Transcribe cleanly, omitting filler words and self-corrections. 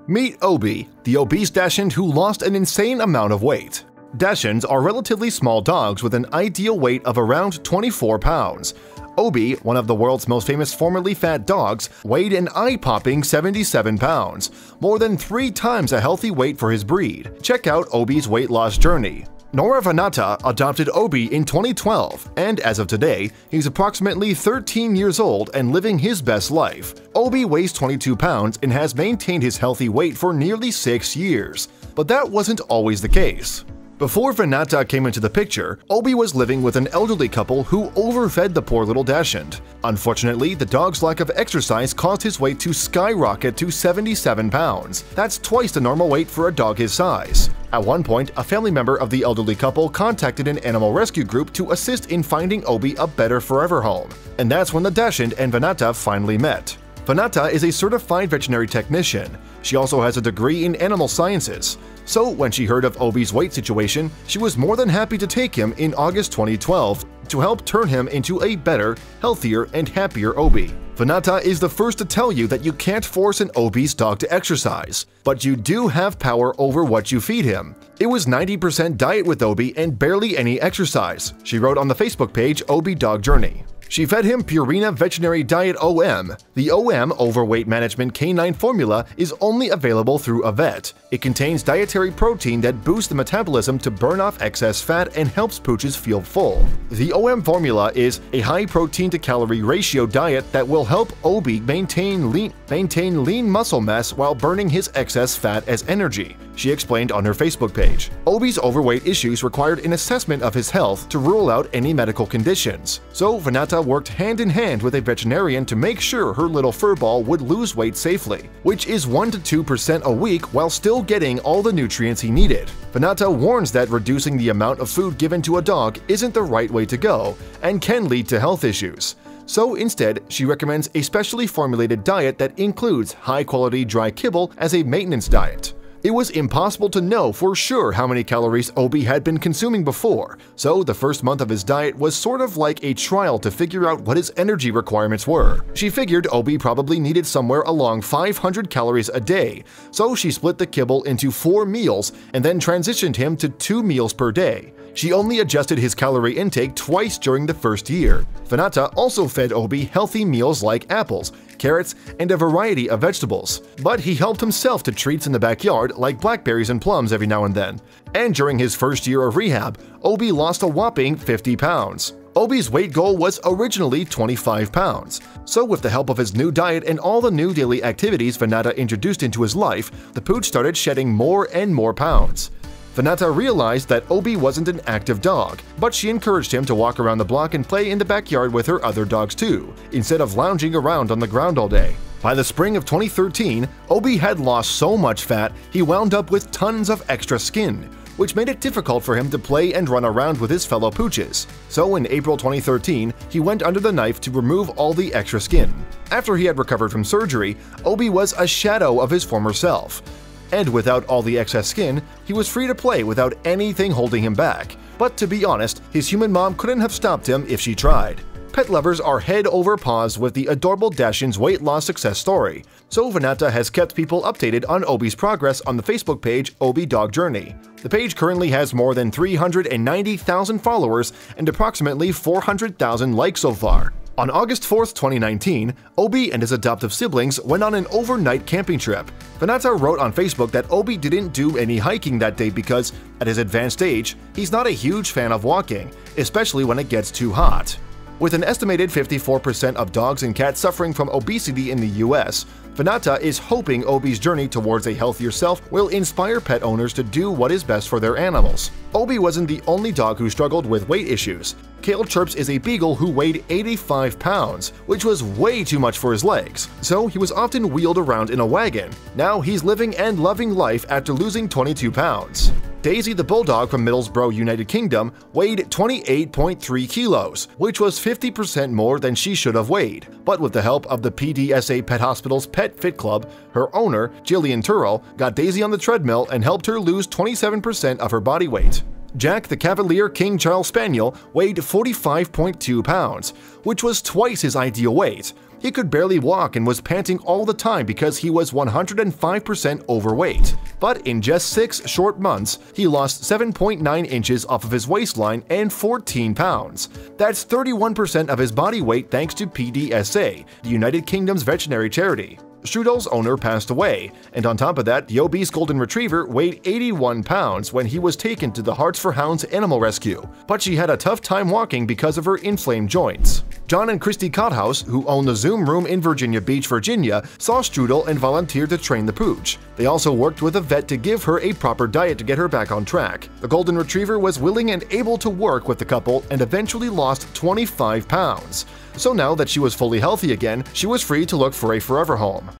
Meet Obi, the obese Dachshund who lost an insane amount of weight. Dachshunds are relatively small dogs with an ideal weight of around 24 pounds. Obi, one of the world's most famous formerly fat dogs, weighed an eye-popping 77 pounds, more than 3 times a healthy weight for his breed. Check out Obi's weight loss journey. Nora Vanata adopted Obi in 2012, and as of today, he's approximately 13 years old and living his best life. Obi weighs 22 pounds and has maintained his healthy weight for nearly 6 years. But that wasn't always the case. Before Vanata came into the picture, Obi was living with an elderly couple who overfed the poor little Dachshund. Unfortunately, the dog's lack of exercise caused his weight to skyrocket to 77 pounds. That's twice the normal weight for a dog his size. At one point, a family member of the elderly couple contacted an animal rescue group to assist in finding Obi a better forever home. And that's when the Dachshund and Vanata finally met. Vanata is a certified veterinary technician. She also has a degree in animal sciences. So when she heard of Obi's weight situation, she was more than happy to take him in August 2012 to help turn him into a better, healthier, and happier Obi. Vanata is the first to tell you that you can't force an obese dog to exercise, but you do have power over what you feed him. It was 90% diet with Obi and barely any exercise, she wrote on the Facebook page Obi Dog Journey. She fed him Purina Veterinary Diet OM. The OM Overweight Management Canine formula is only available through a vet. It contains dietary protein that boosts the metabolism to burn off excess fat and helps pooches feel full. The OM formula is a high protein to calorie ratio diet that will help Obi maintain lean muscle mass while burning his excess fat as energy, she explained on her Facebook page. Obi's overweight issues required an assessment of his health to rule out any medical conditions. So Vanata worked hand-in-hand with a veterinarian to make sure her little furball would lose weight safely, which is 1 to 2% a week while still getting all the nutrients he needed. Vanata warns that reducing the amount of food given to a dog isn't the right way to go and can lead to health issues. So instead, she recommends a specially formulated diet that includes high-quality dry kibble as a maintenance diet. It was impossible to know for sure how many calories Obi had been consuming before, so the first month of his diet was sort of like a trial to figure out what his energy requirements were. She figured Obi probably needed somewhere along 500 calories a day, so she split the kibble into 4 meals and then transitioned him to 2 meals per day. She only adjusted his calorie intake twice during the first year. Vanata also fed Obi healthy meals like apples, carrots, and a variety of vegetables. But he helped himself to treats in the backyard like blackberries and plums every now and then. And during his first year of rehab, Obi lost a whopping 50 pounds. Obi's weight goal was originally 25 pounds. So with the help of his new diet and all the new daily activities Vanata introduced into his life, the pooch started shedding more and more pounds. Vanata realized that Obi wasn't an active dog, but she encouraged him to walk around the block and play in the backyard with her other dogs too, instead of lounging around on the ground all day. By the spring of 2013, Obi had lost so much fat he wound up with tons of extra skin, which made it difficult for him to play and run around with his fellow pooches. So in April 2013, he went under the knife to remove all the extra skin. After he had recovered from surgery, Obi was a shadow of his former self. And without all the excess skin, he was free to play without anything holding him back. But to be honest, his human mom couldn't have stopped him if she tried. Pet lovers are head over paws with the adorable Dachshund's weight loss success story, so Vanata has kept people updated on Obi's progress on the Facebook page Obi Dog Journey. The page currently has more than 390,000 followers and approximately 400,000 likes so far. On August 4, 2019, Obi and his adoptive siblings went on an overnight camping trip. Vanata wrote on Facebook that Obi didn't do any hiking that day because, at his advanced age, he's not a huge fan of walking, especially when it gets too hot. With an estimated 54% of dogs and cats suffering from obesity in the US, Vanata is hoping Obi's journey towards a healthier self will inspire pet owners to do what is best for their animals. Obi wasn't the only dog who struggled with weight issues. Kale Chirps is a beagle who weighed 85 pounds, which was way too much for his legs, so he was often wheeled around in a wagon. Now he's living and loving life after losing 22 pounds. Daisy the Bulldog from Middlesbrough, United Kingdom, weighed 28.3 kilos, which was 50% more than she should have weighed. But with the help of the PDSA Pet Hospital's Pet Fit Club, her owner, Jillian Turrell, got Daisy on the treadmill and helped her lose 27% of her body weight. Jack the Cavalier King Charles Spaniel weighed 45.2 pounds, which was twice his ideal weight. He could barely walk and was panting all the time because he was 105% overweight. But in just 6 short months, he lost 7.9 inches off of his waistline and 14 pounds. That's 31% of his body weight thanks to PDSA, the United Kingdom's veterinary charity. Strudel's owner passed away, and on top of that, the obese golden retriever weighed 81 pounds when he was taken to the Hearts for Hounds animal rescue, but she had a tough time walking because of her inflamed joints. John and Christy Cothouse, who own the Zoom Room in Virginia Beach, Virginia, saw Strudel and volunteered to train the pooch. They also worked with a vet to give her a proper diet to get her back on track. The golden retriever was willing and able to work with the couple and eventually lost 25 pounds. So now that she was fully healthy again, she was free to look for a forever home.